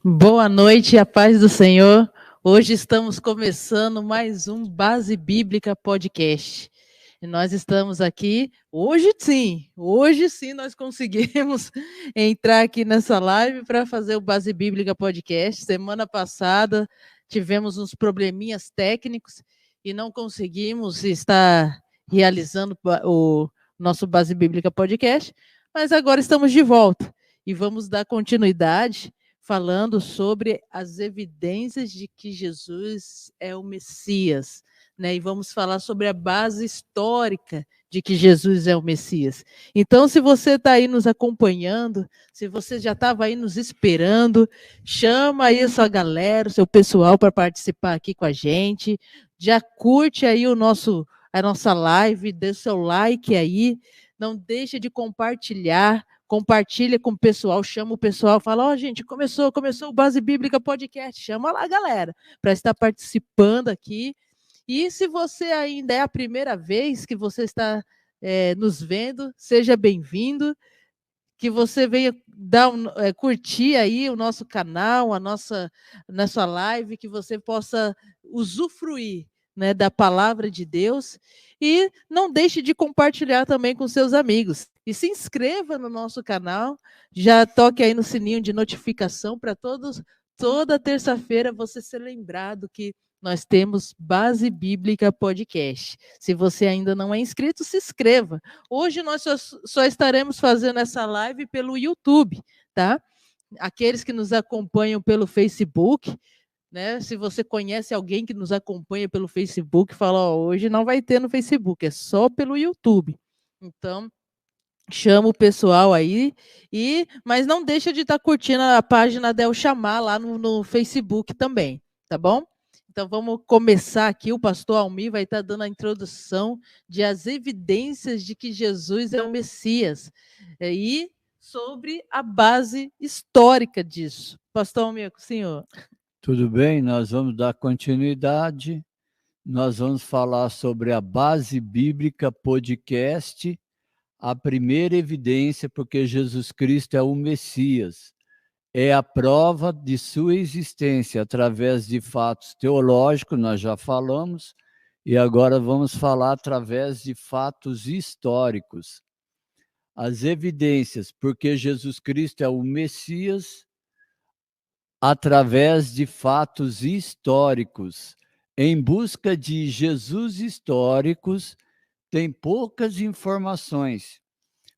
Boa noite, a paz do Senhor. Hoje estamos começando mais um Base Bíblica Podcast. E nós estamos aqui, hoje sim nós conseguimos entrar aqui nessa live para fazer o Base Bíblica Podcast. Semana passada tivemos uns probleminhas técnicos e não conseguimos estar realizando o nosso Base Bíblica Podcast, mas agora estamos de volta e vamos dar continuidade falando sobre as evidências de que Jesus é o Messias, né? E vamos falar sobre a base histórica de que Jesus é o Messias. Então, se você está aí nos acompanhando, se você já estava aí nos esperando, chama aí a sua galera, o seu pessoal para participar aqui com a gente. Já curte aí a nossa live, dê seu like aí, não deixa de compartilhar. Compartilha com o pessoal, chama o pessoal, fala, ó, gente, começou o Base Bíblica Podcast, chama lá, galera, para estar participando aqui. E se você ainda é a primeira vez que você está nos vendo, seja bem-vindo, que você venha curtir aí o nosso canal, a nossa live, que você possa usufruir, né, da palavra de Deus, e não deixe de compartilhar também com seus amigos. E se inscreva no nosso canal, já toque aí no sininho de notificação para toda terça-feira você ser lembrado que nós temos Base Bíblica Podcast. Se você ainda não é inscrito, se inscreva. Hoje nós só estaremos fazendo essa live pelo YouTube, tá? Aqueles que nos acompanham pelo Facebook, né? Se você conhece alguém que nos acompanha pelo Facebook, fala, ó, hoje não vai ter no Facebook, é só pelo YouTube. Então, chama o pessoal aí, mas não deixa de estar curtindo a página da El Chamar lá no Facebook também, tá bom? Então vamos começar aqui, o pastor Almir vai estar dando a introdução de as evidências de que Jesus é o Messias e sobre a base histórica disso. Pastor Almir, com o senhor. Tudo bem, nós vamos dar continuidade. Nós vamos falar sobre a Base Bíblica Podcast, a primeira evidência porque Jesus Cristo é o Messias. É a prova de sua existência através de fatos teológicos, nós já falamos, e agora vamos falar através de fatos históricos. As evidências porque Jesus Cristo é o Messias através de fatos históricos. Em busca de Jesus históricos, tem poucas informações,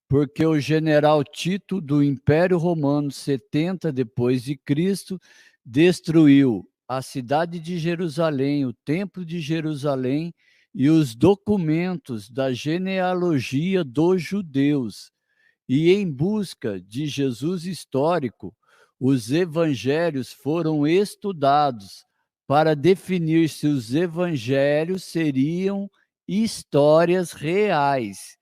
porque o general Tito do Império Romano 70 depois de Cristo destruiu a cidade de Jerusalém, o Templo de Jerusalém e os documentos da genealogia dos judeus. E em busca de Jesus histórico, os evangelhos foram estudados para definir se os evangelhos seriam histórias reais.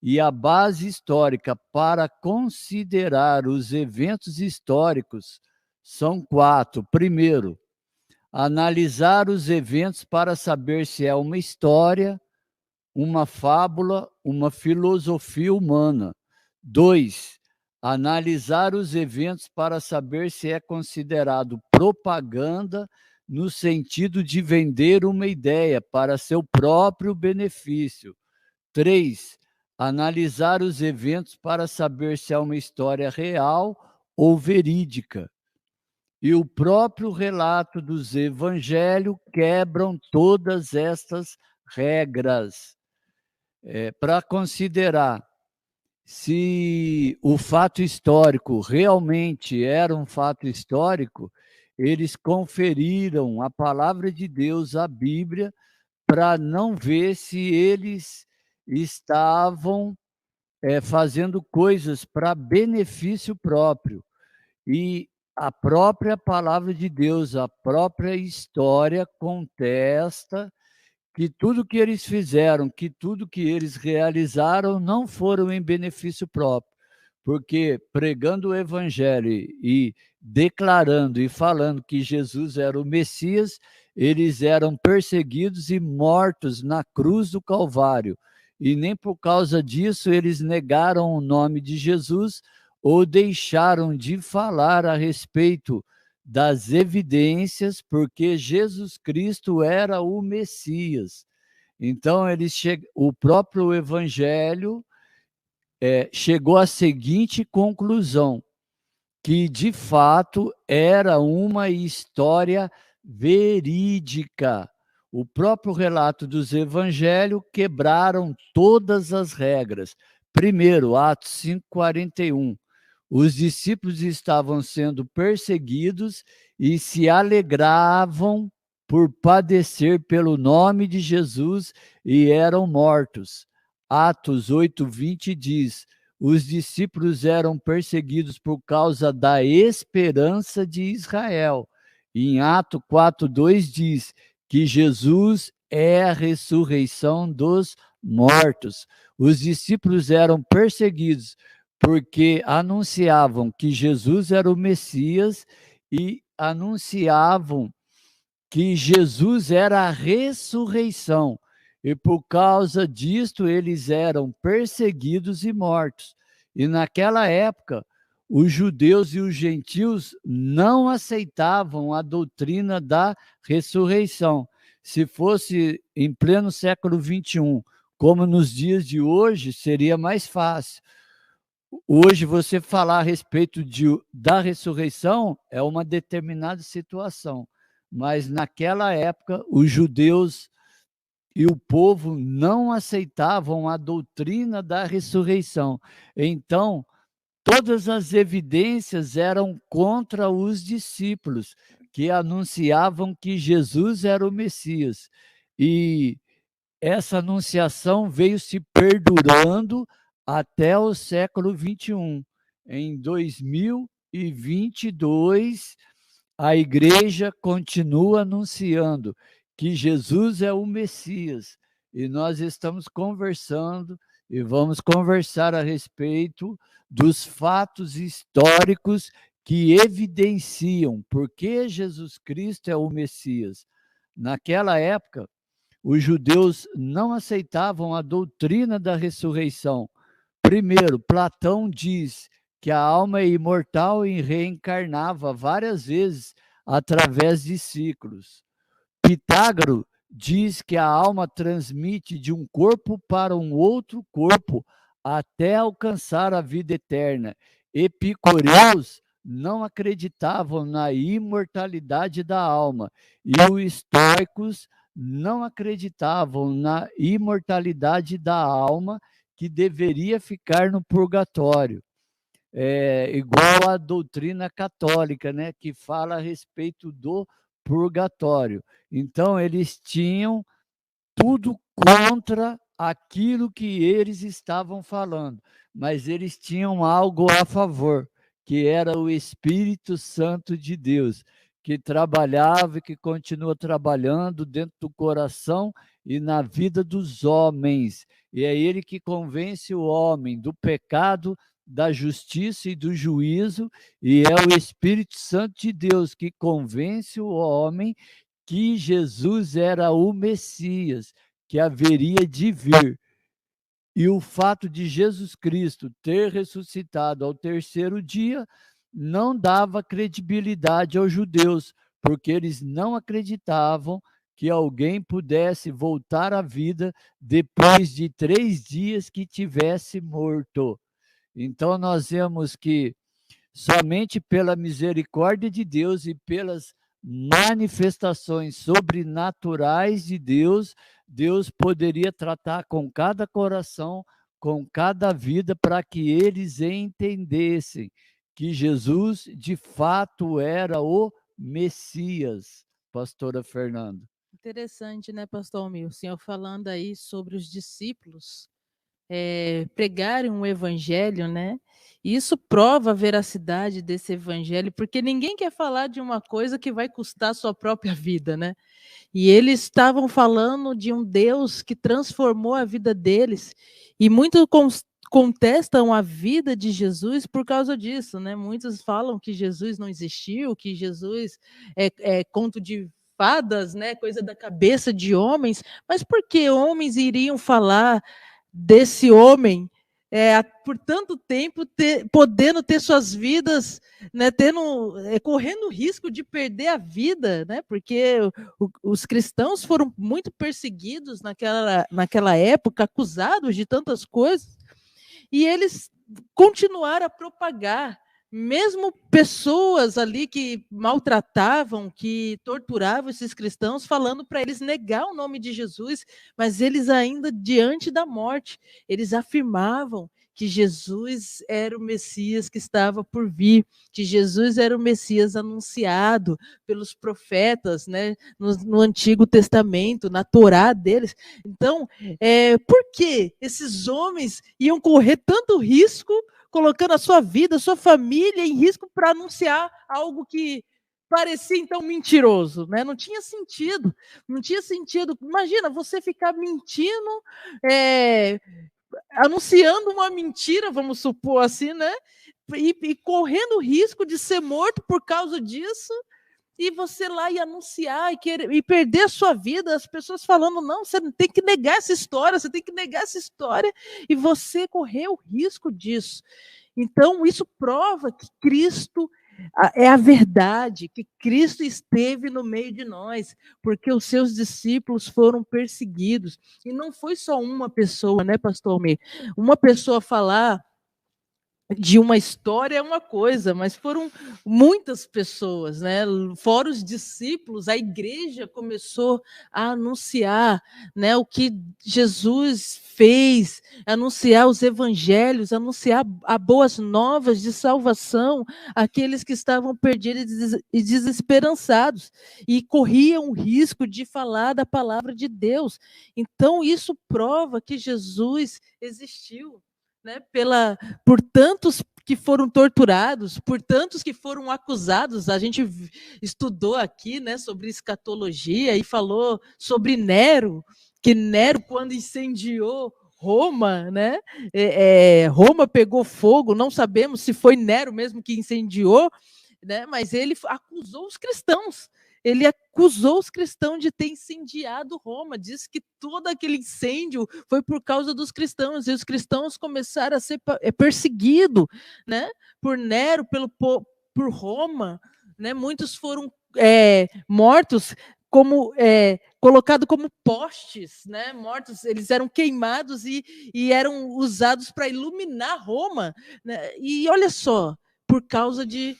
E a base histórica para considerar os eventos históricos são 4. Primeiro, analisar os eventos para saber se é uma história, uma fábula, uma filosofia humana. 2. Analisar os eventos para saber se é considerado propaganda no sentido de vender uma ideia para seu próprio benefício. 3. Analisar os eventos para saber se é uma história real ou verídica. E o próprio relato dos evangelhos quebram todas estas regras. Para considerar se o fato histórico realmente era um fato histórico, eles conferiram a palavra de Deus, a Bíblia, para não ver se eles estavam fazendo coisas para benefício próprio. E a própria palavra de Deus, a própria história contesta que tudo que eles fizeram, que tudo que eles realizaram não foram em benefício próprio, porque pregando o evangelho e declarando e falando que Jesus era o Messias, eles eram perseguidos e mortos na cruz do Calvário. E nem por causa disso eles negaram o nome de Jesus ou deixaram de falar a respeito das evidências, porque Jesus Cristo era o Messias. Então, o próprio Evangelho chegou à seguinte conclusão, que, de fato, era uma história verídica. O próprio relato dos evangelhos quebraram todas as regras. Primeiro, Atos 5:41. Os discípulos estavam sendo perseguidos e se alegravam por padecer pelo nome de Jesus e eram mortos. Atos 8:20 diz: os discípulos eram perseguidos por causa da esperança de Israel. Em Atos 4:2 diz que Jesus é a ressurreição dos mortos. Os discípulos eram perseguidos porque anunciavam que Jesus era o Messias e anunciavam que Jesus era a ressurreição. E por causa disto, eles eram perseguidos e mortos. E naquela época, os judeus e os gentios não aceitavam a doutrina da ressurreição. Se fosse em pleno século XXI, como nos dias de hoje, seria mais fácil. Hoje, você falar a respeito da ressurreição é uma determinada situação, mas naquela época, os judeus e o povo não aceitavam a doutrina da ressurreição. Então, todas as evidências eram contra os discípulos, que anunciavam que Jesus era o Messias. E essa anunciação veio se perdurando até o século XXI. Em 2022, a igreja continua anunciando que Jesus é o Messias. E nós estamos conversando e vamos conversar a respeito dos fatos históricos que evidenciam por que Jesus Cristo é o Messias. Naquela época, os judeus não aceitavam a doutrina da ressurreição. Primeiro, Platão diz que a alma é imortal e reencarnava várias vezes através de ciclos. Pitágoras diz que a alma transmite de um corpo para um outro corpo até alcançar a vida eterna. Epicureus não acreditavam na imortalidade da alma e os estoicos não acreditavam na imortalidade da alma, que deveria ficar no purgatório. Igual à doutrina católica, né, que fala a respeito do purgatório. Então, eles tinham tudo contra aquilo que eles estavam falando, mas eles tinham algo a favor, que era o Espírito Santo de Deus, que trabalhava e que continua trabalhando dentro do coração e na vida dos homens. E é ele que convence o homem do pecado, da justiça e do juízo, e é o Espírito Santo de Deus que convence o homem que Jesus era o Messias, que haveria de vir. E o fato de Jesus Cristo ter ressuscitado ao terceiro dia não dava credibilidade aos judeus, porque eles não acreditavam que alguém pudesse voltar à vida depois de 3 dias que tivesse morto. Então, nós vemos que somente pela misericórdia de Deus e pelas manifestações sobrenaturais de Deus, Deus poderia tratar com cada coração, com cada vida, para que eles entendessem que Jesus, de fato, era o Messias, pastora Fernanda. Interessante, né, pastor Almir? O senhor falando aí sobre os discípulos pregarem um evangelho, né? Isso prova a veracidade desse evangelho, porque ninguém quer falar de uma coisa que vai custar a sua própria vida, né? E eles estavam falando de um Deus que transformou a vida deles, e muitos contestam a vida de Jesus por causa disso, né? Muitos falam que Jesus não existiu, que Jesus é conto de fadas, né? Coisa da cabeça de homens, mas por que homens iriam falar desse homem por tanto tempo, podendo ter suas vidas, né, correndo o risco de perder a vida, né, porque os cristãos foram muito perseguidos naquela época, acusados de tantas coisas, e eles continuaram a propagar, mesmo pessoas ali que maltratavam, que torturavam esses cristãos, falando para eles negar o nome de Jesus, mas eles ainda, diante da morte, eles afirmavam que Jesus era o Messias que estava por vir, que Jesus era o Messias anunciado pelos profetas, né, no Antigo Testamento, na Torá deles. Então, por que esses homens iam correr tanto risco, colocando a sua vida, a sua família em risco para anunciar algo que parecia então mentiroso, né? Não tinha sentido, não tinha sentido. Imagina você ficar mentindo, anunciando uma mentira, vamos supor assim, né? E correndo o risco de ser morto por causa disso. E você lá e anunciar e perder a sua vida, as pessoas falando, não, você tem que negar essa história, você tem que negar essa história, e você correu o risco disso. Então, isso prova que Cristo é a verdade, que Cristo esteve no meio de nós, porque os seus discípulos foram perseguidos. E não foi só uma pessoa, né, pastor Almir? Uma pessoa falar de uma história é uma coisa, mas foram muitas pessoas, né? Fora os discípulos, a igreja começou a anunciar, né, o que Jesus fez, anunciar os evangelhos, anunciar a boas novas de salvação àqueles que estavam perdidos e desesperançados e corriam o risco de falar da palavra de Deus. Então isso prova que Jesus existiu, né, por tantos que foram torturados, por tantos que foram acusados. A gente estudou aqui, né, sobre escatologia e falou sobre Nero, que Nero, quando incendiou Roma, né, Roma pegou fogo, não sabemos se foi Nero mesmo que incendiou, né, mas ele acusou os cristãos. Ele acusou os cristãos de ter incendiado Roma, disse que todo aquele incêndio foi por causa dos cristãos, e os cristãos começaram a ser perseguidos, né, por Nero, por Roma, né, muitos foram mortos, colocado como postes, né, mortos, eles eram queimados e eram usados para iluminar Roma, né, e olha só, por causa de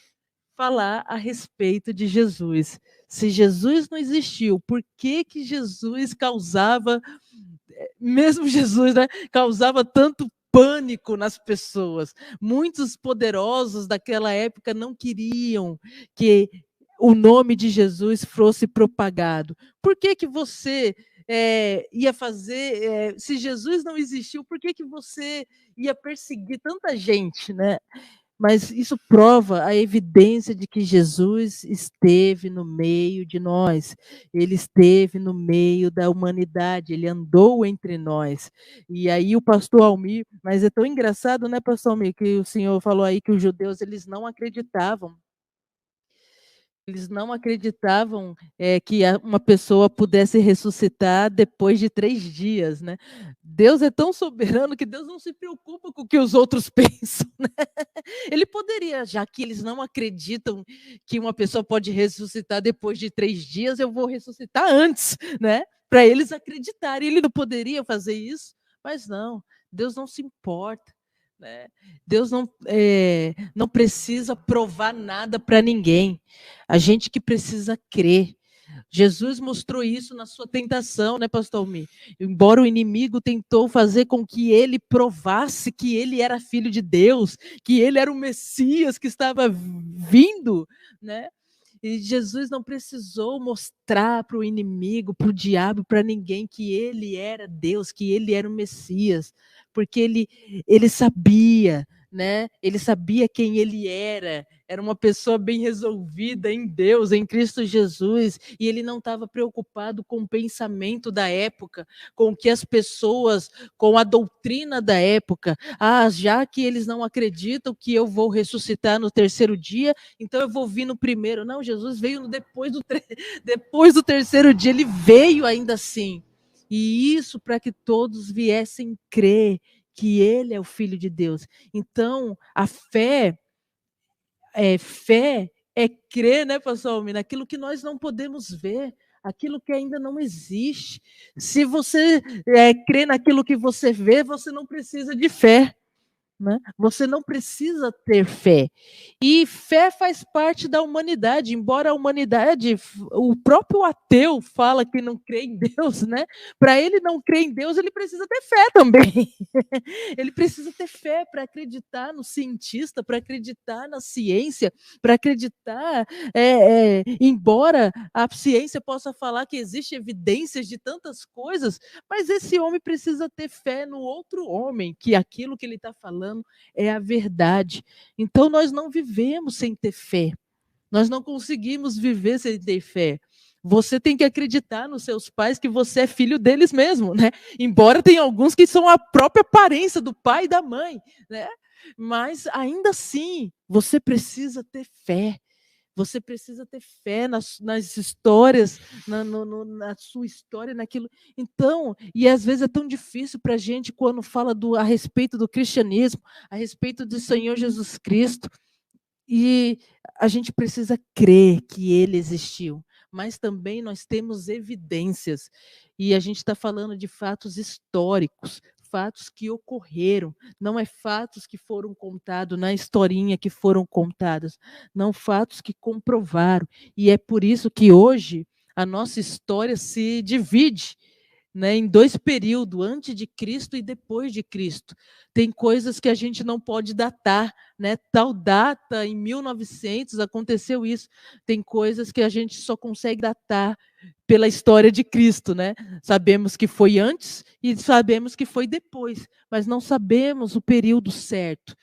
falar a respeito de Jesus. Se Jesus não existiu, por que Jesus causava, mesmo Jesus, né, causava tanto pânico nas pessoas? Muitos poderosos daquela época não queriam que o nome de Jesus fosse propagado. Por que você ia fazer, se Jesus não existiu, por que você ia perseguir tanta gente, né? Mas isso prova a evidência de que Jesus esteve no meio de nós, ele esteve no meio da humanidade, ele andou entre nós. E aí o pastor Almir, mas é tão engraçado, né, pastor Almir, que o senhor falou aí que os judeus eles não acreditavam. Eles não acreditavam que uma pessoa pudesse ressuscitar depois de 3 dias, né? Deus é tão soberano que Deus não se preocupa com o que os outros pensam, né? Ele poderia, já que eles não acreditam que uma pessoa pode ressuscitar depois de 3 dias, eu vou ressuscitar antes, né? Para eles acreditarem. Ele não poderia fazer isso, mas não, Deus não se importa. Né? Deus não precisa provar nada para ninguém. A gente que precisa crer. Jesus mostrou isso na sua tentação, né, pastor Almir? Embora o inimigo tentou fazer com que ele provasse que ele era filho de Deus, que ele era o Messias que estava vindo, né? E Jesus não precisou mostrar para o inimigo, para o diabo, para ninguém que ele era Deus, que ele era o Messias, porque ele sabia, né? Ele sabia quem ele era uma pessoa bem resolvida em Deus, em Cristo Jesus, e ele não estava preocupado com o pensamento da época, com o que as pessoas, com a doutrina da época. Já que eles não acreditam que eu vou ressuscitar no 3º dia, então eu vou vir no primeiro. Não, Jesus veio depois do 3º dia, ele veio ainda assim. E isso para que todos viessem crer que ele é o Filho de Deus. Então, a fé é crer, né, pastor Almir, naquilo que nós não podemos ver, aquilo que ainda não existe. Se você crê naquilo que você vê, você não precisa de fé. Né? Você não precisa ter fé. E fé faz parte da humanidade, embora a humanidade, o próprio ateu fala que não crê em Deus, né? Para ele não crer em Deus, ele precisa ter fé também. Ele precisa ter fé para acreditar no cientista, para acreditar na ciência, para acreditar, embora a ciência possa falar que existem evidências de tantas coisas, mas esse homem precisa ter fé no outro homem, que aquilo que ele está falando é a verdade. Então, nós não vivemos sem ter fé. Nós não conseguimos viver sem ter fé. Você tem que acreditar nos seus pais que você é filho deles mesmo, né? Embora tenha alguns que são a própria aparência do pai e da mãe, né? Mas ainda assim, você precisa ter fé. Você precisa ter fé nas histórias, na sua história, naquilo. Então, e às vezes é tão difícil para a gente quando fala a respeito do cristianismo, a respeito do Senhor Jesus Cristo. E a gente precisa crer que ele existiu, mas também nós temos evidências. E a gente está falando de fatos históricos, fatos que ocorreram, não é fatos que foram contados na historinha que foram contados, não fatos que comprovaram. E é por isso que hoje a nossa história se divide, né, em dois períodos, antes de Cristo e depois de Cristo. Tem coisas que a gente não pode datar, né? Tal data, em 1900, aconteceu isso. Tem coisas que a gente só consegue datar pela história de Cristo, né? Sabemos que foi antes e sabemos que foi depois, mas não sabemos o período certo.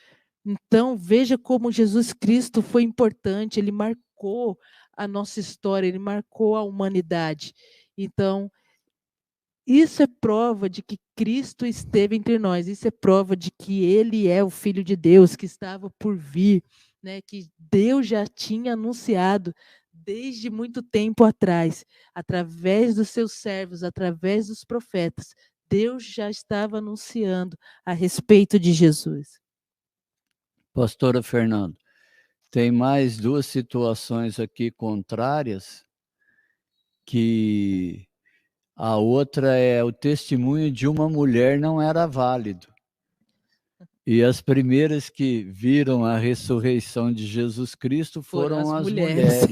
Então, veja como Jesus Cristo foi importante, ele marcou a nossa história, ele marcou a humanidade. Então, isso é prova de que Cristo esteve entre nós. Isso é prova de que ele é o Filho de Deus que estava por vir, né? Que Deus já tinha anunciado desde muito tempo atrás, através dos seus servos, através dos profetas. Deus já estava anunciando a respeito de Jesus. Pastora Fernando, tem mais duas situações aqui contrárias, que a outra é o testemunho de uma mulher não era válido. E as primeiras que viram a ressurreição de Jesus Cristo foram as mulheres.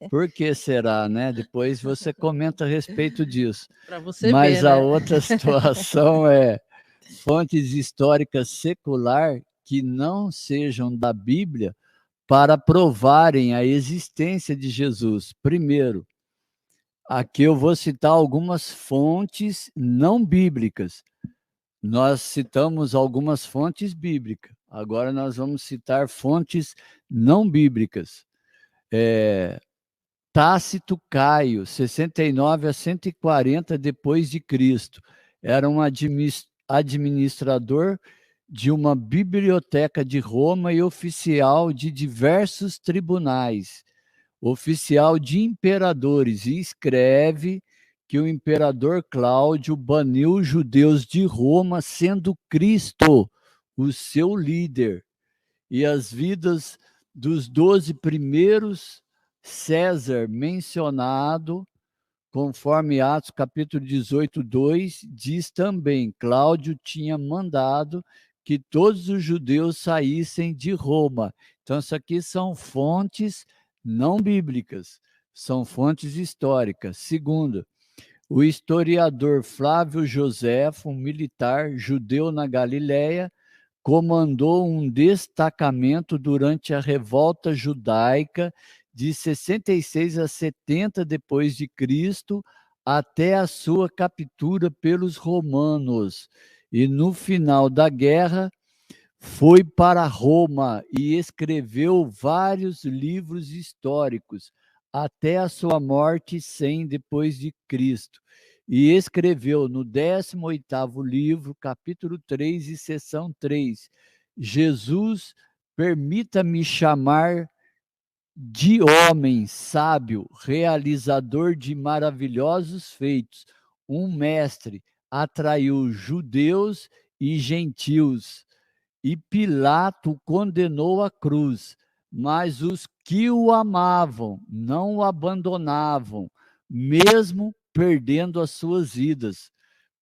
Por que será, né? Depois você comenta a respeito disso. Para você Mas ver, a né? outra situação é fontes históricas secular que não sejam da Bíblia para provarem a existência de Jesus. Primeiro, aqui eu vou citar algumas fontes não bíblicas. Nós citamos algumas fontes bíblicas. Agora nós vamos citar fontes não bíblicas. Tácito Caio, 69 a 140 depois de Cristo. Era um administrador de uma biblioteca de Roma e oficial de diversos tribunais, oficial de imperadores, e escreve que o imperador Cláudio baniu os judeus de Roma, sendo Cristo o seu líder. E as vidas dos 12 primeiros César mencionado, conforme Atos capítulo 18, 2, diz também, Cláudio tinha mandado que todos os judeus saíssem de Roma. Então, isso aqui são fontes não bíblicas, são fontes históricas. Segundo, o historiador Flávio Joséfo, um militar judeu na Galiléia, comandou um destacamento durante a revolta judaica de 66 a 70 depois de Cristo até a sua captura pelos romanos. E no final da guerra foi para Roma e escreveu vários livros históricos até a sua morte 100 depois de Cristo. E escreveu no 18º livro, capítulo 3 e seção 3, Jesus, permita-me chamar de homem sábio, realizador de maravilhosos feitos, um mestre, atraiu judeus e gentios, e Pilato condenou à cruz, mas os que o amavam não o abandonavam, mesmo perdendo as suas vidas,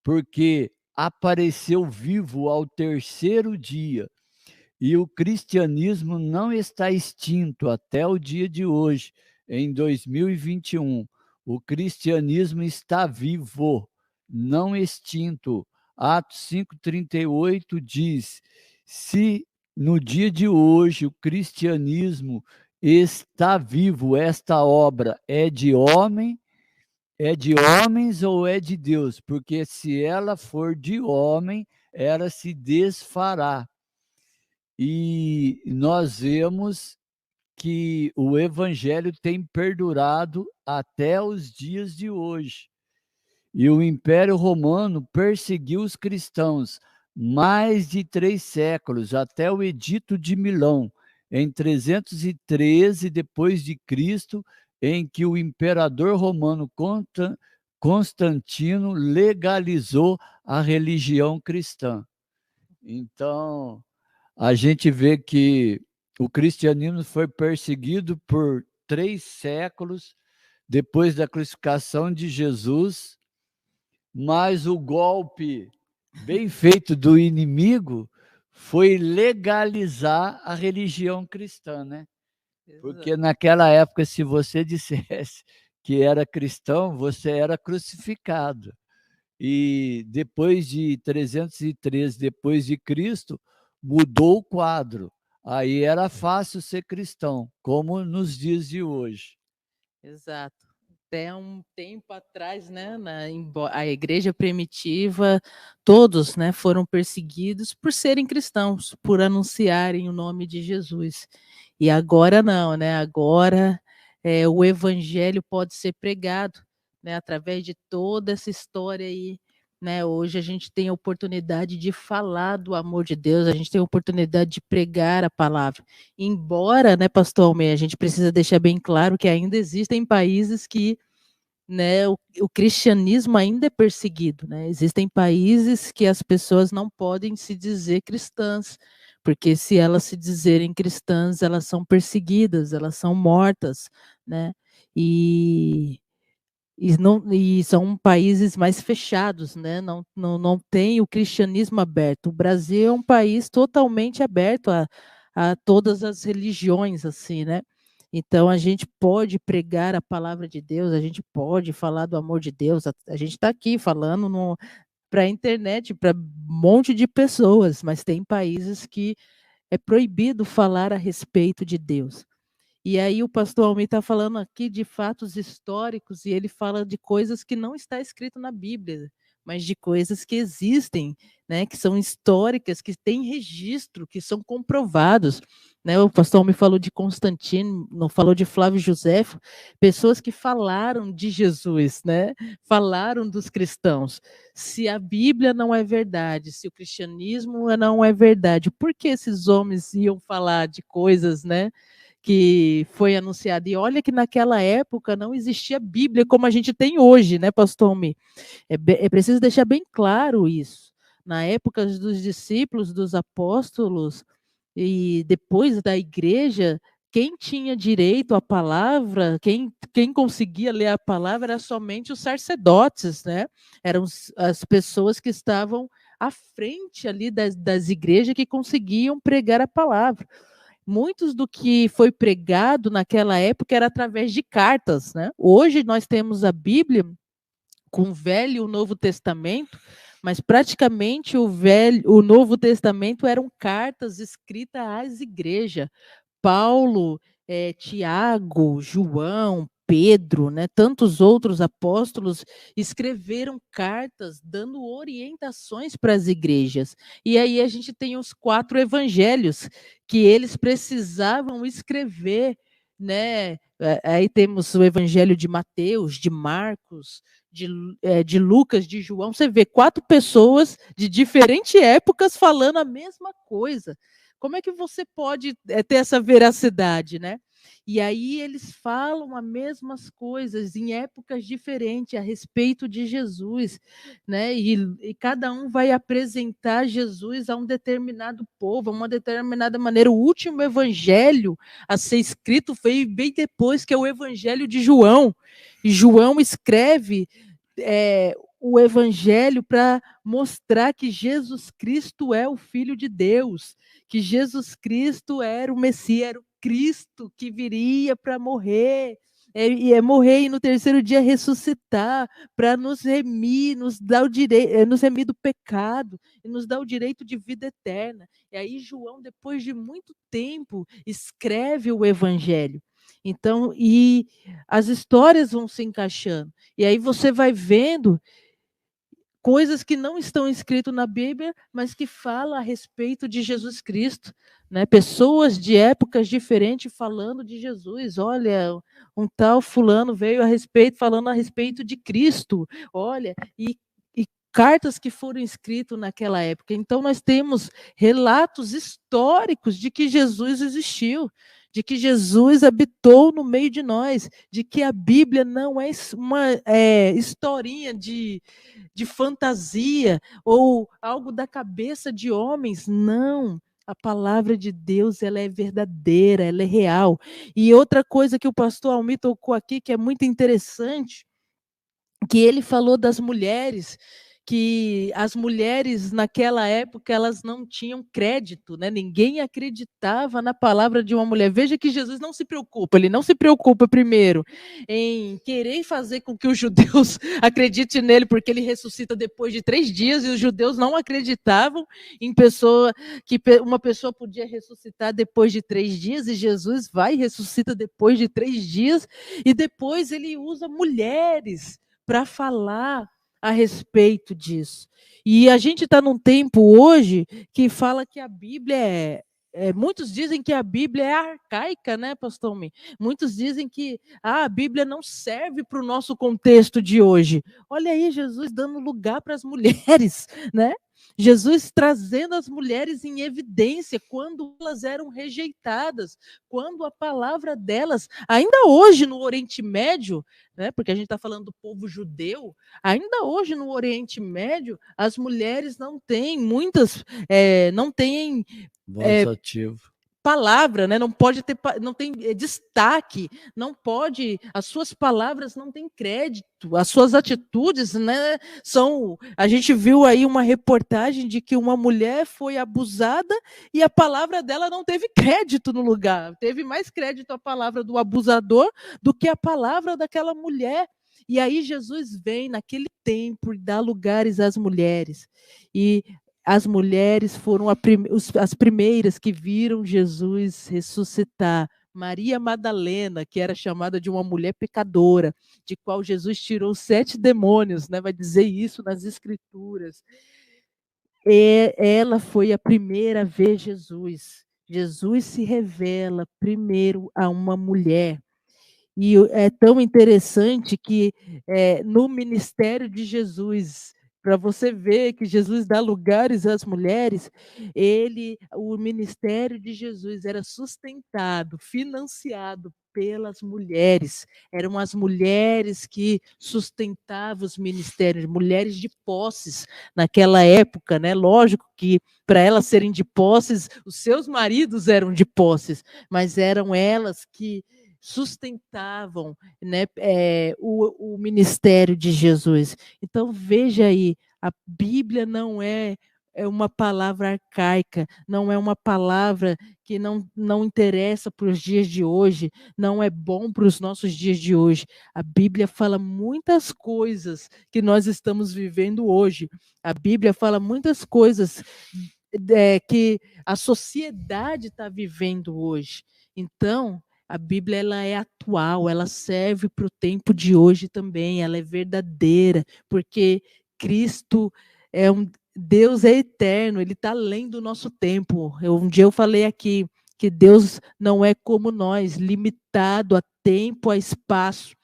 porque apareceu vivo ao terceiro dia. E o cristianismo não está extinto até o dia de hoje, em 2021. O cristianismo está vivo, não extinto. Atos 5,38 diz: se no dia de hoje o cristianismo está vivo, esta obra é de homem, é de homens ou é de Deus? Porque se ela for de homem, ela se desfará. E nós vemos que o evangelho tem perdurado até os dias de hoje. E o Império Romano perseguiu os cristãos mais de 3 séculos, até o Edito de Milão, em 313 depois de Cristo, em que o imperador romano Constantino legalizou a religião cristã. Então, a gente vê que o cristianismo foi perseguido por 3 séculos depois da crucificação de Jesus, mas o golpe bem feito do inimigo foi legalizar a religião cristã, né? Porque naquela época, se você dissesse que era cristão, você era crucificado. E depois de 313 depois de Cristo, mudou o quadro. Aí era fácil ser cristão, como nos dias de hoje. Exato. Até um tempo atrás, né, a igreja primitiva, todos, né, foram perseguidos por serem cristãos, por anunciarem o nome de Jesus. E agora não, né? Agora o evangelho pode ser pregado, né, através de toda essa história aí. Né, hoje a gente tem a oportunidade de falar do amor de Deus, a gente tem a oportunidade de pregar a palavra. Embora, né, pastor Almeida, a gente precisa deixar bem claro que ainda existem países que, né, o cristianismo ainda é perseguido, né? Existem países que as pessoas não podem se dizer cristãs, porque se elas se dizerem cristãs, elas são perseguidas, elas são mortas, né? E e são países mais fechados, né? Não tem o cristianismo aberto. O Brasil é um país totalmente aberto a todas as religiões, assim, né? Então a gente pode pregar a palavra de Deus, a gente pode falar do amor de Deus. A gente está aqui falando para a internet, para um monte de pessoas, mas tem países que é proibido falar a respeito de Deus. E aí o pastor Almir está falando aqui de fatos históricos e ele fala de coisas que não está escrito na Bíblia, mas de coisas que existem, né, que são históricas, que têm registro, que são comprovados. Né? O pastor Almir falou de Constantino, não falou de Flávio Josefo, pessoas que falaram de Jesus, né? Falaram dos cristãos. Se a Bíblia não é verdade, se o cristianismo não é verdade, por que esses homens iam falar de coisas, né, que foi anunciado? E olha que naquela época não existia Bíblia como a gente tem hoje, né, pastor Almir? É preciso deixar bem claro isso. Na época dos discípulos, dos apóstolos, e depois da igreja, quem tinha direito à palavra, quem conseguia ler a palavra era somente os sacerdotes, né? Eram as pessoas que estavam à frente ali das igrejas que conseguiam pregar a palavra. Muitos do que foi pregado naquela época era através de cartas, né? Hoje nós temos a Bíblia com o Velho e o Novo Testamento, mas praticamente o Novo Testamento eram cartas escritas às igrejas. Paulo, Tiago, João, Pedro, né, tantos outros apóstolos escreveram cartas dando orientações para as igrejas. E aí a gente tem os 4 evangelhos que eles precisavam escrever, né? Aí temos o evangelho de Mateus, de Marcos, de Lucas, de João. Você vê 4 pessoas de diferentes épocas falando a mesma coisa. Como é que você pode ter essa veracidade, né? E aí eles falam as mesmas coisas em épocas diferentes a respeito de Jesus, né? E cada um vai apresentar Jesus a um determinado povo, a uma determinada maneira. O último evangelho a ser escrito foi bem depois, que é o evangelho de João. E João escreve o evangelho para mostrar que Jesus Cristo é o Filho de Deus, que Jesus Cristo era o Messias, era o Cristo que viria para morrer, morrer e no terceiro dia ressuscitar, para nos remir, nos dar o direito, nos remir do pecado e nos dar o direito de vida eterna. E aí João, depois de muito tempo, escreve o evangelho. Então, e as histórias vão se encaixando. E aí você vai vendo coisas que não estão escritas na Bíblia, mas que falam a respeito de Jesus Cristo, né? Pessoas de épocas diferentes falando de Jesus. Olha, um tal fulano veio falando a respeito de Cristo. Olha, e cartas que foram escritas naquela época. Então nós temos relatos históricos de que Jesus existiu, de que Jesus habitou no meio de nós, de que a Bíblia não é uma historinha de fantasia ou algo da cabeça de homens, não. A palavra de Deus, ela é verdadeira, ela é real. E outra coisa que o pastor Almir tocou aqui, que é muito interessante, que ele falou das mulheres, que as mulheres naquela época elas não tinham crédito, né? Ninguém acreditava na palavra de uma mulher. Veja que Jesus não se preocupa, ele não se preocupa primeiro em querer fazer com que os judeus acreditem nele, porque ele ressuscita depois de 3 dias, e os judeus não acreditavam em que uma pessoa podia ressuscitar depois de 3 dias, e Jesus vai e ressuscita depois de 3 dias, e depois ele usa mulheres para falar a respeito disso. E a gente está num tempo hoje que fala que a Bíblia muitos dizem que a Bíblia é arcaica, né, pastor Mi? Muitos dizem que a Bíblia não serve para o nosso contexto de hoje. Olha aí, Jesus dando lugar para as mulheres, né? Jesus trazendo as mulheres em evidência quando elas eram rejeitadas, quando a palavra delas, ainda hoje no Oriente Médio, né, porque a gente está falando do povo judeu, ainda hoje no Oriente Médio, as mulheres não têm não têm Voz ativa. palavra, né? Não pode ter, não tem destaque, não pode, as suas palavras não têm crédito, as suas atitudes, né? A gente viu aí uma reportagem de que uma mulher foi abusada e a palavra dela não teve crédito no lugar, teve mais crédito a palavra do abusador do que a palavra daquela mulher. E aí Jesus vem naquele tempo e dá lugares às mulheres. E as mulheres foram as primeiras que viram Jesus ressuscitar. Maria Madalena, que era chamada de uma mulher pecadora, de qual Jesus tirou 7 demônios, né? Vai dizer isso nas Escrituras. Ela foi a primeira a ver Jesus. Jesus se revela primeiro a uma mulher. E é tão interessante que no ministério de Jesus, para você ver que Jesus dá lugares às mulheres, o ministério de Jesus era sustentado, financiado pelas mulheres. Eram as mulheres que sustentavam os ministérios, mulheres de posses naquela época, né? Lógico que para elas serem de posses, os seus maridos eram de posses, mas eram elas que sustentavam, né, o ministério de Jesus. Então, veja aí, a Bíblia não é uma palavra arcaica, não é uma palavra que não interessa para os dias de hoje, não é bom para os nossos dias de hoje. A Bíblia fala muitas coisas que nós estamos vivendo hoje. A Bíblia fala muitas coisas que a sociedade está vivendo hoje. Então, a Bíblia ela é atual, ela serve para o tempo de hoje também, ela é verdadeira, porque Cristo Deus é eterno, ele está além do nosso tempo. Um dia eu falei aqui que Deus não é como nós, limitado a tempo, a espaço.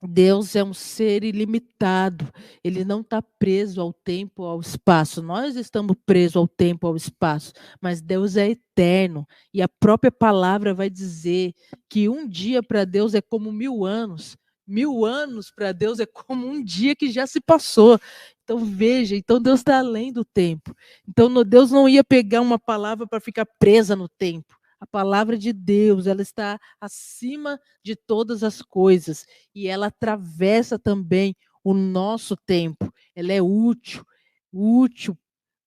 Deus é um ser ilimitado, ele não está preso ao tempo, ao espaço. Nós estamos presos ao tempo, ao espaço, mas Deus é eterno. E a própria palavra vai dizer que um dia para Deus é como 1000 anos. 1000 anos para Deus é como um dia que já se passou. Então veja, então Deus está além do tempo. Então Deus não ia pegar uma palavra para ficar presa no tempo. A palavra de Deus, ela está acima de todas as coisas e ela atravessa também o nosso tempo. Ela é útil,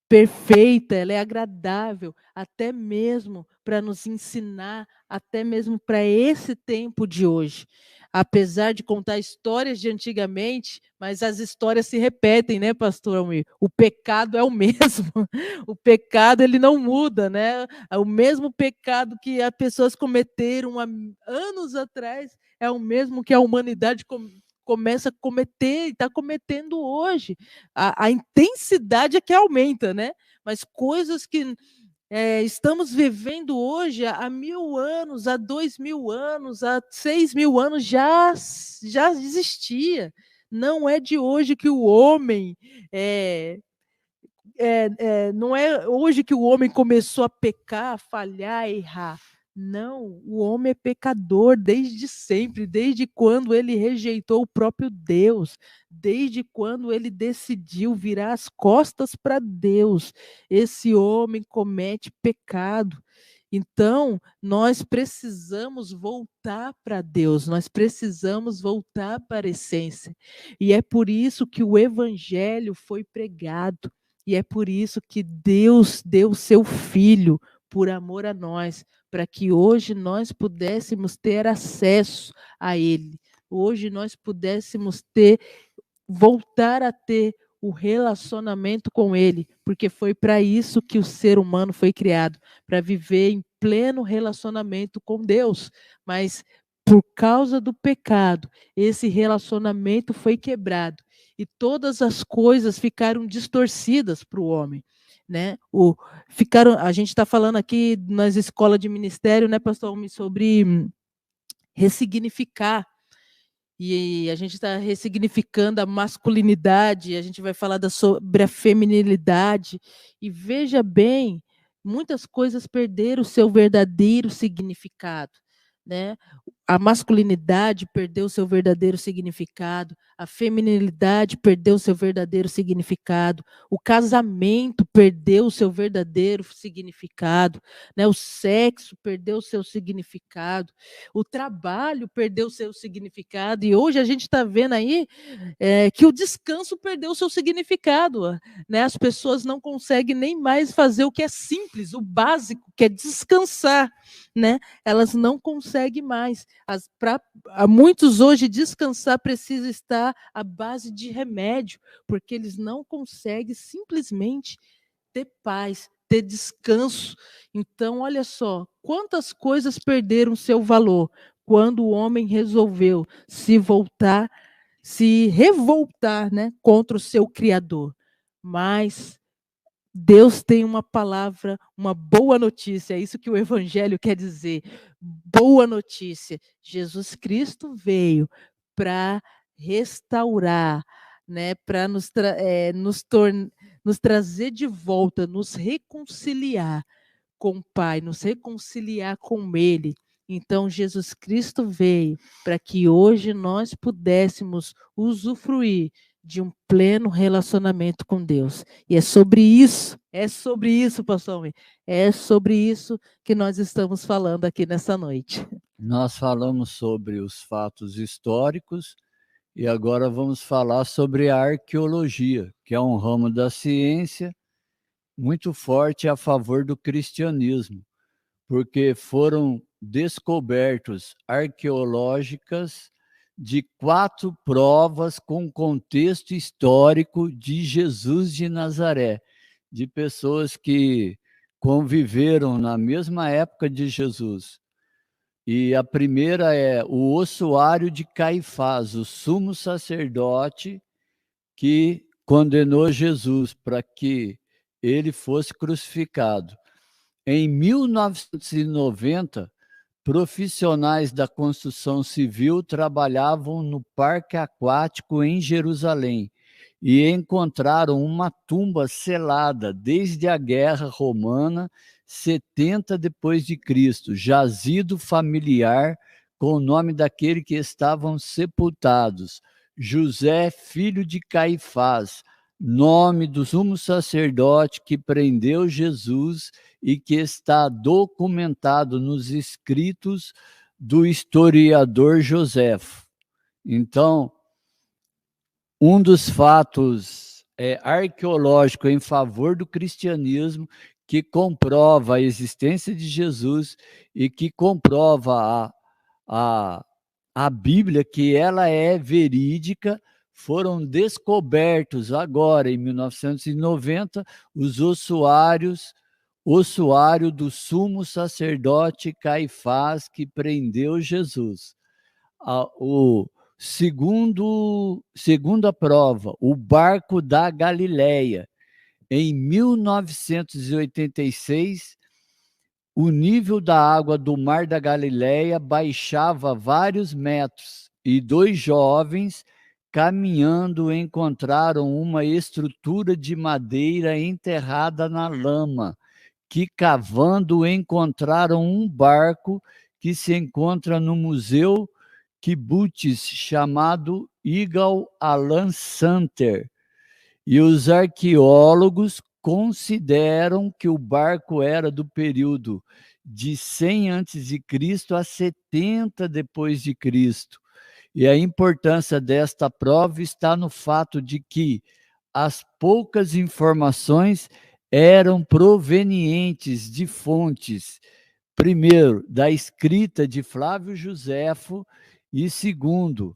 perfeita, ela é agradável, até mesmo para nos ensinar, até mesmo para esse tempo de hoje. Apesar de contar histórias de antigamente, mas as histórias se repetem, né, pastor Almir? O pecado é o mesmo. O pecado ele não muda, né? O mesmo pecado que as pessoas cometeram há anos atrás é o mesmo que a humanidade começa a cometer e está cometendo hoje. A intensidade é que aumenta, né? Mas coisas que estamos vivendo hoje há 1000 anos, há 2000 anos, há 6000 anos já existia. Não é de hoje que o homem não é hoje que o homem começou a pecar, a falhar, a errar. Não, o homem é pecador desde sempre, desde quando ele rejeitou o próprio Deus, desde quando ele decidiu virar as costas para Deus. Esse homem comete pecado. Então, nós precisamos voltar para Deus, nós precisamos voltar para a essência. E é por isso que o evangelho foi pregado. E é por isso que Deus deu seu Filho por amor a nós, para que hoje nós pudéssemos ter acesso a Ele. Hoje nós pudéssemos voltar a ter o relacionamento com Ele, porque foi para isso que o ser humano foi criado, para viver em pleno relacionamento com Deus. Mas por causa do pecado, esse relacionamento foi quebrado e todas as coisas ficaram distorcidas para o homem. Né? A gente está falando aqui nas escolas de ministério, né, pastor, sobre ressignificar. E a gente está ressignificando a masculinidade, a gente vai falar sobre a feminilidade. E veja bem, muitas coisas perderam o seu verdadeiro significado. Né? A masculinidade perdeu seu verdadeiro significado, a feminilidade perdeu seu verdadeiro significado, o casamento perdeu seu verdadeiro significado, né? O sexo perdeu seu significado, o trabalho perdeu seu significado, e hoje a gente está vendo aí que o descanso perdeu seu significado, né? As pessoas não conseguem nem mais fazer o que é simples, o básico, que é descansar, né? Elas não conseguem mais. Para muitos hoje, descansar precisa estar à base de remédio, porque eles não conseguem simplesmente ter paz, ter descanso. Então, olha só, quantas coisas perderam seu valor quando o homem resolveu se revoltar, né, contra o seu Criador. Mas Deus tem uma palavra, uma boa notícia, é isso que o Evangelho quer dizer. Boa notícia. Jesus Cristo veio para restaurar, né, para nos trazer de volta, nos reconciliar com o Pai, nos reconciliar com Ele. Então, Jesus Cristo veio para que hoje nós pudéssemos usufruir de um pleno relacionamento com Deus. E é sobre isso, pastor Almir, é sobre isso que nós estamos falando aqui nessa noite. Nós falamos sobre os fatos históricos e agora vamos falar sobre a arqueologia, que é um ramo da ciência muito forte a favor do cristianismo, porque foram descobertos arqueológicas de 4 provas com contexto histórico de Jesus de Nazaré, de pessoas que conviveram na mesma época de Jesus. E a primeira é o ossuário de Caifás, o sumo sacerdote que condenou Jesus para que ele fosse crucificado. Em 1990, profissionais da construção civil trabalhavam no parque aquático em Jerusalém e encontraram uma tumba selada desde a Guerra Romana 70 depois de Cristo, jazido familiar com o nome daquele que estavam sepultados, José, filho de Caifás, nome do sumo sacerdote que prendeu Jesus e que está documentado nos escritos do historiador Joséfo. Então, um dos fatos arqueológicos em favor do cristianismo que comprova a existência de Jesus e que comprova a Bíblia, que ela é verídica, foram descobertos agora, em 1990, os ossuário do sumo sacerdote Caifás que prendeu Jesus. Segunda prova, o barco da Galileia. Em 1986, o nível da água do Mar da Galileia baixava vários metros e 2 jovens caminhando encontraram uma estrutura de madeira enterrada na lama, que cavando encontraram um barco que se encontra no Museu Kibbutz chamado Yigal Alan Center. E os arqueólogos consideram que o barco era do período de 100 a.C. a 70 depois de Cristo. E a importância desta prova está no fato de que as poucas informações eram provenientes de fontes, primeiro, da escrita de Flávio Joséfo e, segundo,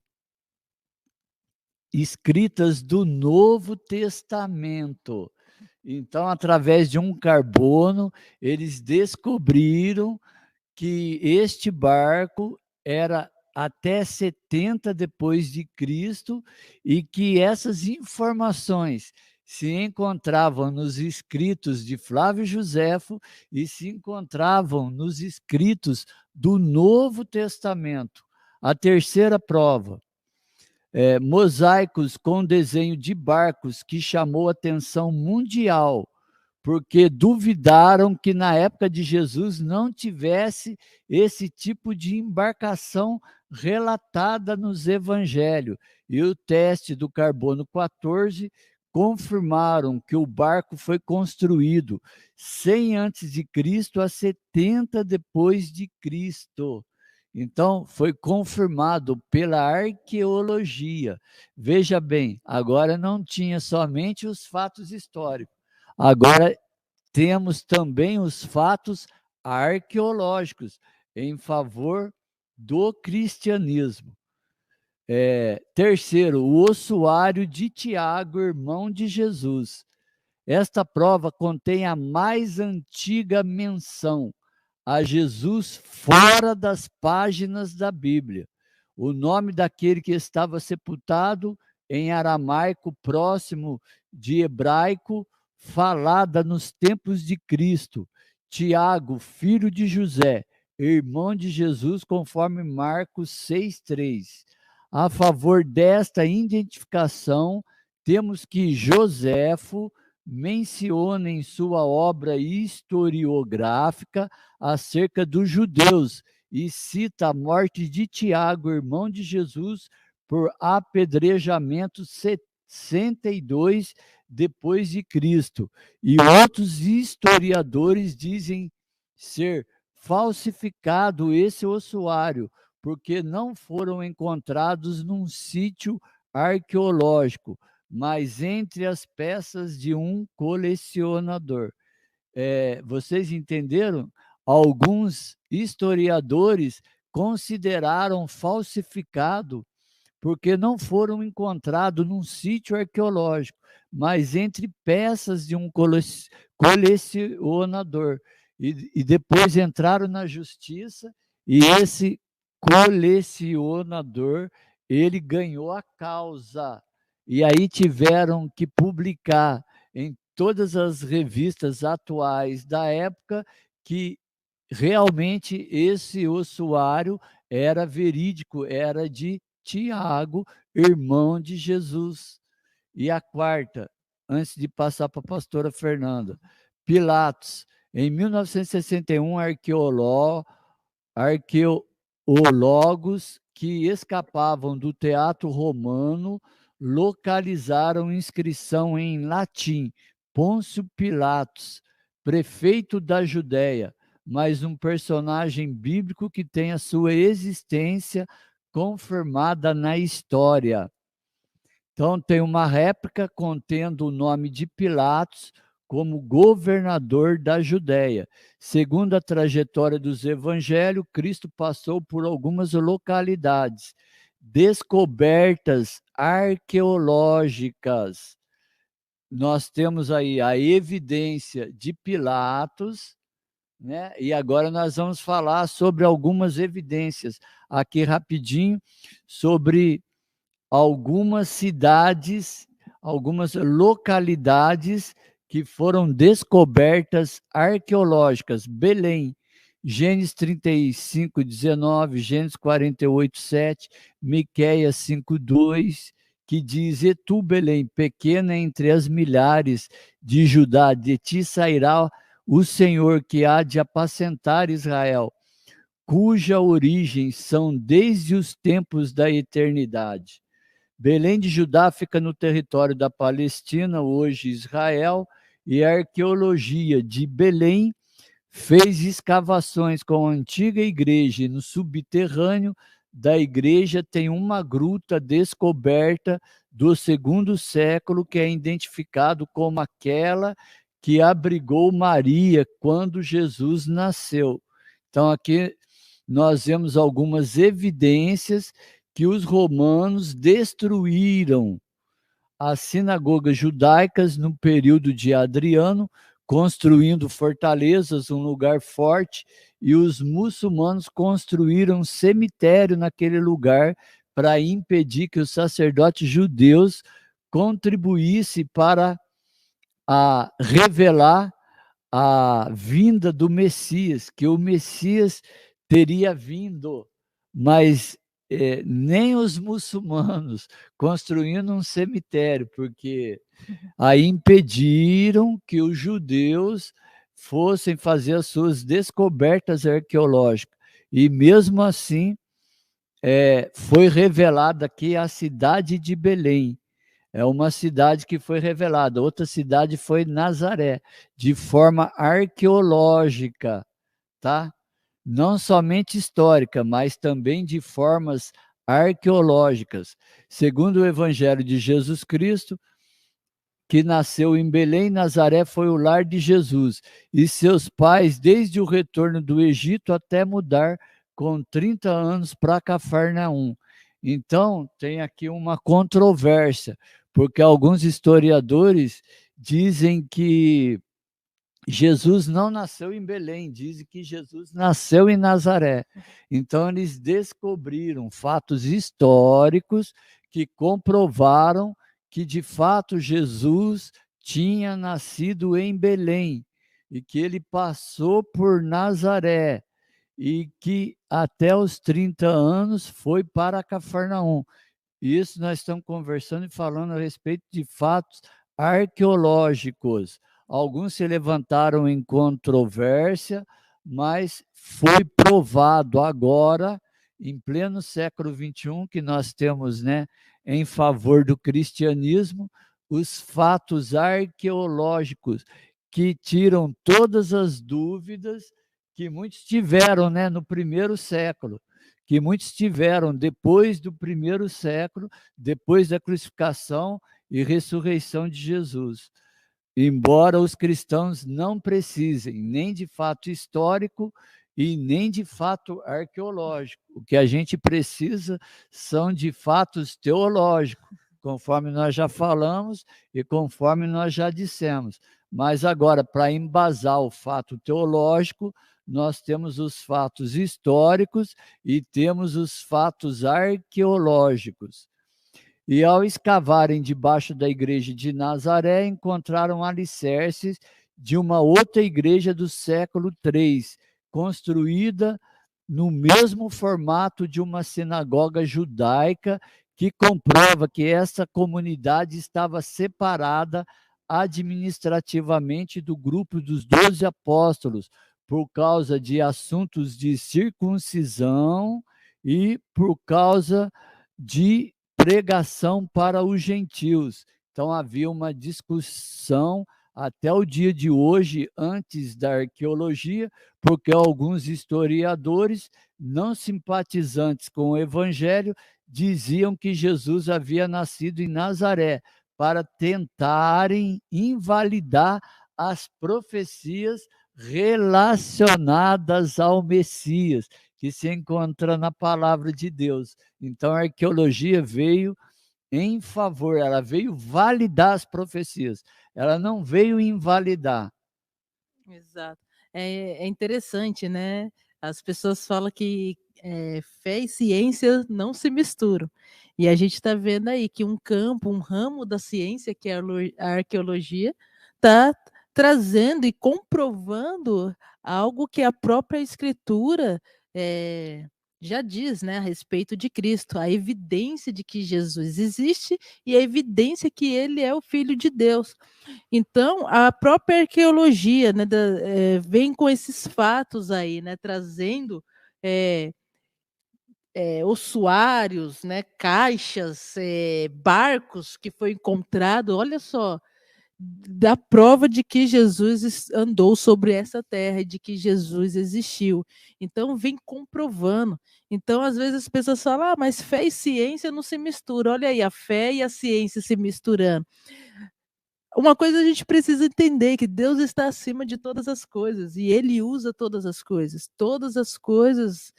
escritas do Novo Testamento. Então, através de um carbono, eles descobriram que este barco era até 70 depois de Cristo e que essas informações se encontravam nos escritos de Flávio Joséfo e se encontravam nos escritos do Novo Testamento. A terceira prova, mosaicos com desenho de barcos que chamou a atenção mundial, porque duvidaram que na época de Jesus não tivesse esse tipo de embarcação relatada nos evangelhos. E o teste do carbono 14 confirmaram que o barco foi construído 100 antes de Cristo a 70 depois de Cristo. Então, foi confirmado pela arqueologia. Veja bem, agora não tinha somente os fatos históricos. Agora temos também os fatos arqueológicos em favor do cristianismo. Terceiro, o ossuário de Tiago, irmão de Jesus. Esta prova contém a mais antiga menção a Jesus fora das páginas da Bíblia. O nome daquele que estava sepultado em aramaico, próximo de hebraico, falada nos tempos de Cristo. Tiago, filho de José, irmão de Jesus, conforme Marcos 6,3. A favor desta identificação, temos que Joséfo menciona em sua obra historiográfica acerca dos judeus e cita a morte de Tiago, irmão de Jesus, por apedrejamento 62 depois de Cristo. E outros historiadores dizem ser falsificado esse ossuário, porque não foram encontrados num sítio arqueológico, mas entre as peças de um colecionador. Vocês entenderam? Alguns historiadores consideraram falsificado porque não foram encontrados num sítio arqueológico, mas entre peças de um colecionador. E depois entraram na justiça e esse colecionador, ele ganhou a causa. E aí tiveram que publicar em todas as revistas atuais da época que realmente esse ossuário era verídico, era de Tiago, irmão de Jesus. E a quarta, antes de passar para a pastora Fernanda, Pilatos, em 1961, arqueólogos que escapavam do teatro romano localizaram inscrição em latim. Pôncio Pilatos, prefeito da Judéia, mas um personagem bíblico que tem a sua existência confirmada na história. Então, tem uma réplica contendo o nome de Pilatos como governador da Judéia. Segundo a trajetória dos evangelhos, Cristo passou por algumas localidades. Descobertas arqueológicas. Nós temos aí a evidência de Pilatos, né? E agora nós vamos falar sobre algumas evidências aqui rapidinho sobre algumas cidades, algumas localidades que foram descobertas arqueológicas. Belém, Gênesis 35, 19, Gênesis 48, 7, Miqueias 5, 2, que diz: E tu, Belém, pequena entre as milhares de Judá, de ti sairá o Senhor que há de apacentar Israel, cuja origem são desde os tempos da eternidade. Belém de Judá fica no território da Palestina, hoje Israel, e a arqueologia de Belém fez escavações com a antiga igreja, e no subterrâneo da igreja tem uma gruta descoberta do segundo século, que é identificado como aquela que abrigou Maria quando Jesus nasceu. Então, aqui nós vemos algumas evidências que os romanos destruíram as sinagogas judaicas no período de Adriano, construindo fortalezas, um lugar forte, e os muçulmanos construíram um cemitério naquele lugar para impedir que os sacerdotes judeus contribuíssem para revelar a vinda do Messias, que o Messias teria vindo, mas nem os muçulmanos construindo um cemitério, porque aí impediram que os judeus fossem fazer as suas descobertas arqueológicas. E mesmo assim, foi revelada aqui a cidade de Belém. É uma cidade que foi revelada. Outra cidade foi Nazaré, de forma arqueológica, tá? Não somente histórica, mas também de formas arqueológicas. Segundo o Evangelho de Jesus Cristo, que nasceu em Belém, Nazaré foi o lar de Jesus, e seus pais, desde o retorno do Egito até mudar com 30 anos para Cafarnaum. Então, tem aqui uma controvérsia, porque alguns historiadores dizem que Jesus não nasceu em Belém, dizem que Jesus nasceu em Nazaré. Então, eles descobriram fatos históricos que comprovaram que, de fato, Jesus tinha nascido em Belém e que ele passou por Nazaré e que até os 30 anos foi para Cafarnaum. Isso nós estamos conversando e falando a respeito de fatos arqueológicos. Alguns se levantaram em controvérsia, mas foi provado agora, em pleno século XXI, que nós temos, né, em favor do cristianismo, os fatos arqueológicos que tiram todas as dúvidas que muitos tiveram, né, no primeiro século, que muitos tiveram depois do primeiro século, depois da crucificação e ressurreição de Jesus. Embora os cristãos não precisem nem de fato histórico e nem de fato arqueológico. O que a gente precisa são de fatos teológicos, conforme nós já falamos e conforme nós já dissemos. Mas agora, para embasar o fato teológico, nós temos os fatos históricos e temos os fatos arqueológicos. E ao escavarem debaixo da igreja de Nazaré, encontraram alicerces de uma outra igreja do século III, construída no mesmo formato de uma sinagoga judaica, que comprova que essa comunidade estava separada administrativamente do grupo dos 12 apóstolos, por causa de assuntos de circuncisão e por causa de pregação para os gentios. Então havia uma discussão até o dia de hoje, antes da arqueologia, porque alguns historiadores, não simpatizantes com o evangelho, diziam que Jesus havia nascido em Nazaré, para tentarem invalidar as profecias relacionadas ao Messias, que se encontra na palavra de Deus. Então a arqueologia veio em favor, ela veio validar as profecias, ela não veio invalidar. Exato. É interessante, né? As pessoas falam que fé e ciência não se misturam. E a gente está vendo aí que um campo, um ramo da ciência, que é a arqueologia, está trazendo e comprovando algo que a própria Escritura já diz, né, a respeito de Cristo, a evidência de que Jesus existe e a evidência que ele é o Filho de Deus. Então, a própria arqueologia, né, vem com esses fatos aí, né, trazendo ossuários, né, caixas, barcos que foi encontrado, olha só, da prova de que Jesus andou sobre essa terra e de que Jesus existiu. Então, vem comprovando. Então, às vezes as pessoas falam, mas fé e ciência não se misturam. Olha aí, a fé e a ciência se misturando. Uma coisa a gente precisa entender, que Deus está acima de todas as coisas e Ele usa todas as coisas. Todas as coisas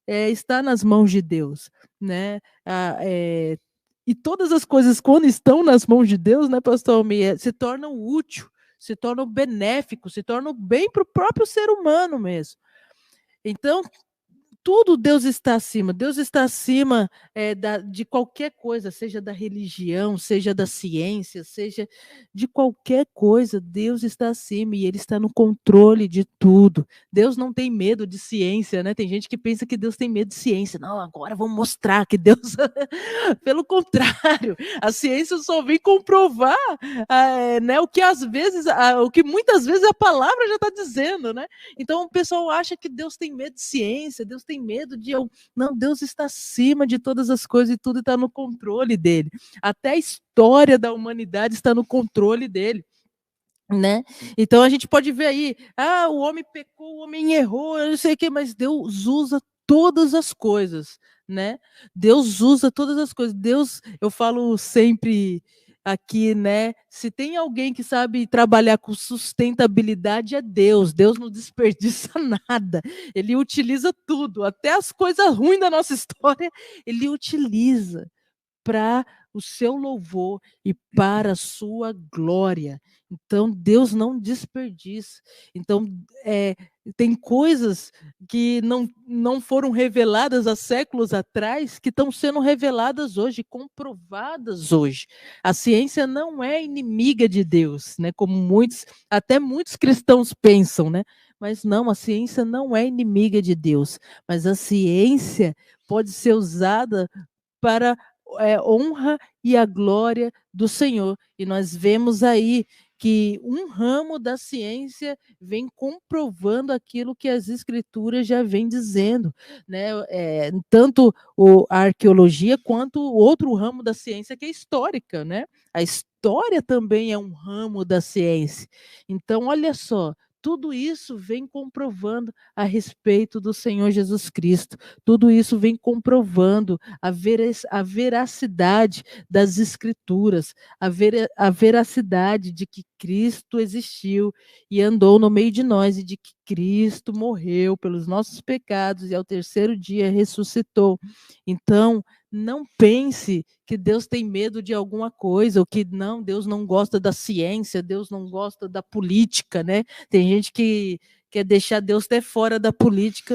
está nas mãos de Deus, né? E todas as coisas, quando estão nas mãos de Deus, né, pastor Almeida, se tornam útil, se tornam benéficos, se tornam bem para o próprio ser humano mesmo. Então, tudo Deus está acima. Deus está acima de qualquer coisa, seja da religião, seja da ciência, seja de qualquer coisa. Deus está acima e Ele está no controle de tudo. Deus não tem medo de ciência, né? Tem gente que pensa que Deus tem medo de ciência. Não, agora vamos mostrar que Deus... Pelo contrário, a ciência só vem comprovar né, o que muitas vezes a palavra já está dizendo, né? Então o pessoal acha que Deus tem medo de ciência, Deus tem medo de... Não, Deus está acima de todas as coisas e tudo está no controle dele. Até a história da humanidade está no controle dele. Né? Então a gente pode ver aí, o homem pecou, o homem errou, eu não sei o que, mas Deus usa todas as coisas, né? Deus usa todas as coisas. Deus, eu falo sempre aqui, né? Se tem alguém que sabe trabalhar com sustentabilidade, é Deus. Deus não desperdiça nada. Ele utiliza tudo, até as coisas ruins da nossa história, ele utiliza para o seu louvor e para a sua glória. Então, Deus não desperdiça. Então, tem coisas que não foram reveladas há séculos atrás, que estão sendo reveladas hoje, comprovadas hoje. A ciência não é inimiga de Deus, né? Como até muitos cristãos pensam, né? Mas não, a ciência não é inimiga de Deus. Mas a ciência pode ser usada para honra e a glória do Senhor. E nós vemos aí que um ramo da ciência vem comprovando aquilo que as escrituras já vêm dizendo, né? Tanto a arqueologia quanto o outro ramo da ciência, que é histórica, né? A história também é um ramo da ciência. Então, olha só, tudo isso vem comprovando a respeito do Senhor Jesus Cristo. Tudo isso vem comprovando a veracidade das Escrituras, a veracidade de que Cristo existiu e andou no meio de nós, e de que Cristo morreu pelos nossos pecados e ao terceiro dia ressuscitou. Então, não pense que Deus tem medo de alguma coisa, ou que não, Deus não gosta da ciência, Deus não gosta da política, né? Tem gente que quer deixar Deus até fora da política.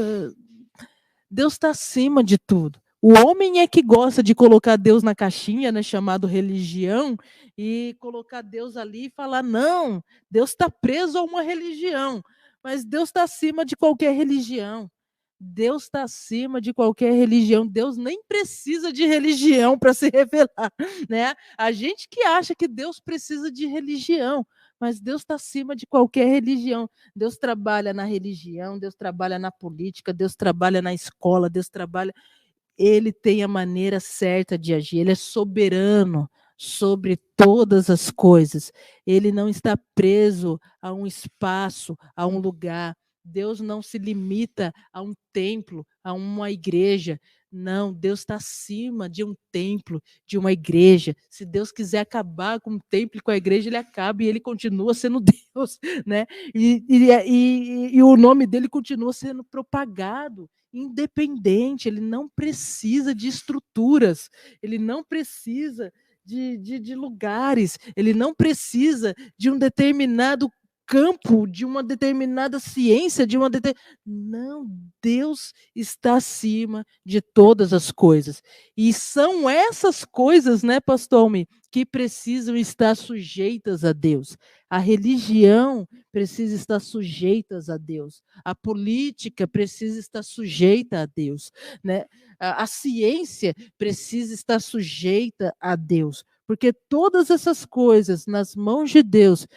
Deus está acima de tudo. O homem é que gosta de colocar Deus na caixinha, né, chamado religião, e colocar Deus ali e falar, não, Deus está preso a uma religião. Mas Deus está acima de qualquer religião. Deus está acima de qualquer religião. Deus nem precisa de religião para se revelar, né? A gente que acha que Deus precisa de religião, mas Deus está acima de qualquer religião. Deus trabalha na religião, Deus trabalha na política, Deus trabalha na escola, Deus trabalha. Ele tem a maneira certa de agir. Ele é soberano sobre todas as coisas. Ele não está preso a um espaço, a um lugar. Deus não se limita a um templo, a uma igreja. Não, Deus está acima de um templo, de uma igreja. Se Deus quiser acabar com o templo e com a igreja, ele acaba e ele continua sendo Deus, né? E o nome dele continua sendo propagado, independente. Ele não precisa de estruturas, ele não precisa de lugares, ele não precisa de um determinado campo, de uma determinada ciência, Não, Deus está acima de todas as coisas. E são essas coisas, né, pastor Almi, que precisam estar sujeitas a Deus. A religião precisa estar sujeita a Deus. A política precisa estar sujeita a Deus, né? A ciência precisa estar sujeita a Deus, porque todas essas coisas nas mãos de Deus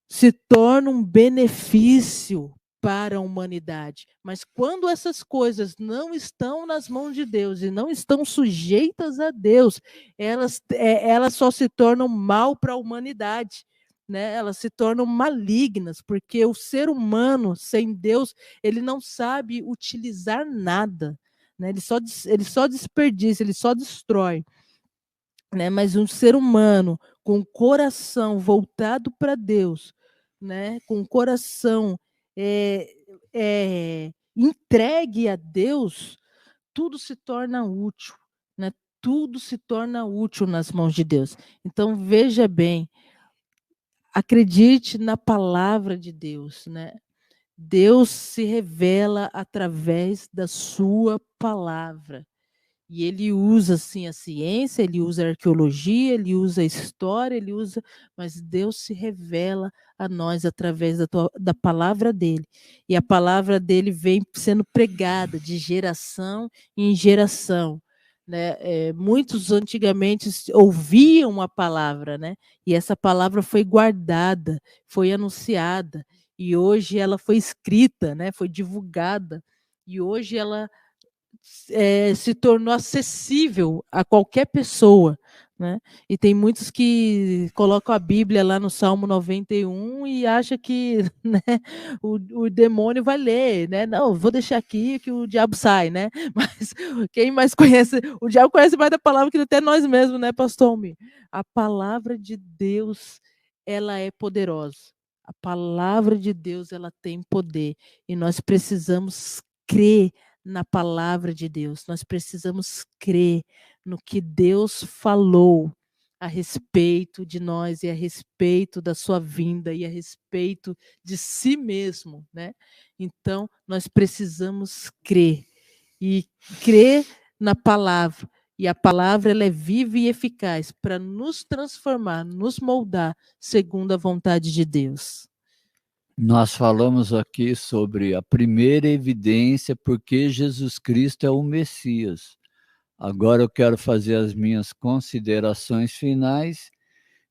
se torna um benefício para a humanidade. Mas quando essas coisas não estão nas mãos de Deus e não estão sujeitas a Deus, elas só se tornam mal para a humanidade. Né? Elas se tornam malignas, porque o ser humano sem Deus, ele não sabe utilizar nada. Né? Ele só desperdiça, ele só destrói. Né? Mas um ser humano com o coração voltado para Deus, né? Com o coração entregue a Deus, tudo se torna útil, né? Tudo se torna útil nas mãos de Deus. Então, veja bem, acredite na palavra de Deus, né? Deus se revela através da sua palavra. E ele usa, assim, a ciência, ele usa a arqueologia, ele usa a história, mas Deus se revela a nós através da palavra dele. E a palavra dele vem sendo pregada de geração em geração. Né? Muitos antigamente ouviam a palavra, né? E essa palavra foi guardada, foi anunciada, e hoje ela foi escrita, né? Foi divulgada, e hoje ela se tornou acessível a qualquer pessoa, né? E tem muitos que colocam a Bíblia lá no Salmo 91 e acham que, né, o demônio vai ler, né? Não, vou deixar aqui que o diabo sai, né? Mas quem mais conhece, o diabo conhece mais da palavra que até nós mesmos, né, pastor Almir? A palavra de Deus, ela é poderosa. A palavra de Deus, ela tem poder e nós precisamos crer na palavra de Deus. Nós precisamos crer no que Deus falou a respeito de nós e a respeito da sua vinda e a respeito de si mesmo, né? Então, nós precisamos crer e crer na palavra. E a palavra ela é viva e eficaz para nos transformar, nos moldar segundo a vontade de Deus. Nós falamos aqui sobre a primeira evidência porque Jesus Cristo é o Messias. Agora eu quero fazer as minhas considerações finais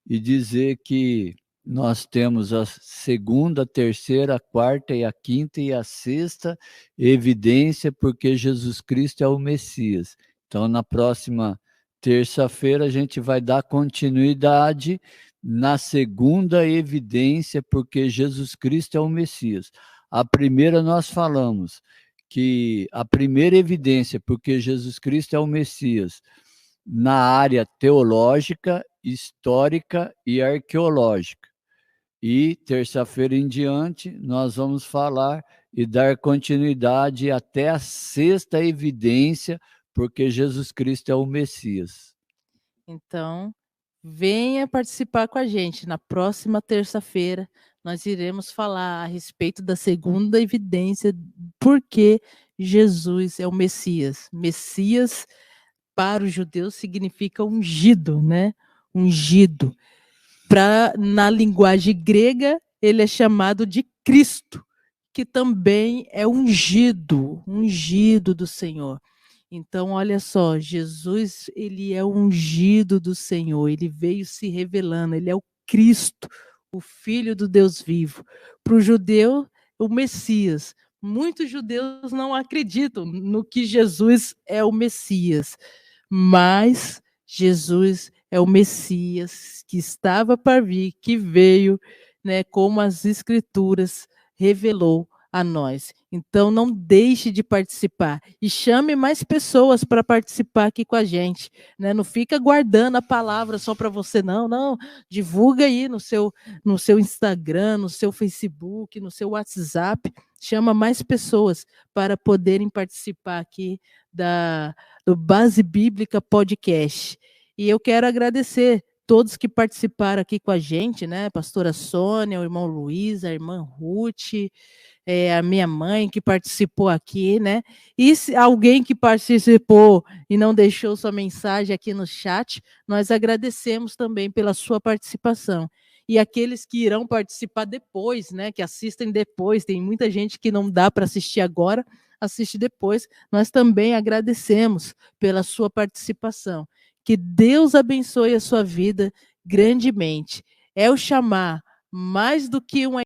e dizer que nós temos a segunda, a terceira, a quarta e a quinta e a sexta evidência porque Jesus Cristo é o Messias. Então, na próxima terça-feira, a gente vai dar continuidade na segunda evidência porque Jesus Cristo é o Messias. A primeira nós falamos que a primeira evidência porque Jesus Cristo é o Messias na área teológica, histórica e arqueológica. E terça-feira em diante nós vamos falar e dar continuidade até a sexta evidência porque Jesus Cristo é o Messias. Então, venha participar com a gente. Na próxima terça-feira, nós iremos falar a respeito da segunda evidência, porque Jesus é o Messias. Messias, para os judeus, significa ungido, né? Ungido. Na linguagem grega, ele é chamado de Cristo, que também é ungido do Senhor. Então, olha só, Jesus, ele é o ungido do Senhor, ele veio se revelando, ele é o Cristo, o Filho do Deus vivo. Para o judeu, o Messias. Muitos judeus não acreditam no que Jesus é o Messias, mas Jesus é o Messias que estava para vir, que veio, né, como as Escrituras revelou a nós. Então, não deixe de participar e chame mais pessoas para participar aqui com a gente, né? Não fica guardando a palavra só para você, não. Divulga aí no seu Instagram, no seu Facebook, no seu WhatsApp. Chama mais pessoas para poderem participar aqui do Base Bíblica Podcast. E eu quero agradecer todos que participaram aqui com a gente, né? Pastora Sônia, o irmão Luiz, a irmã Ruth, a minha mãe que participou aqui, né? E se alguém que participou e não deixou sua mensagem aqui no chat, nós agradecemos também pela sua participação. E aqueles que irão participar depois, né? Que assistem depois, tem muita gente que não dá para assistir agora, assiste depois. Nós também agradecemos pela sua participação. Que Deus abençoe a sua vida grandemente. É o chamar mais do que uma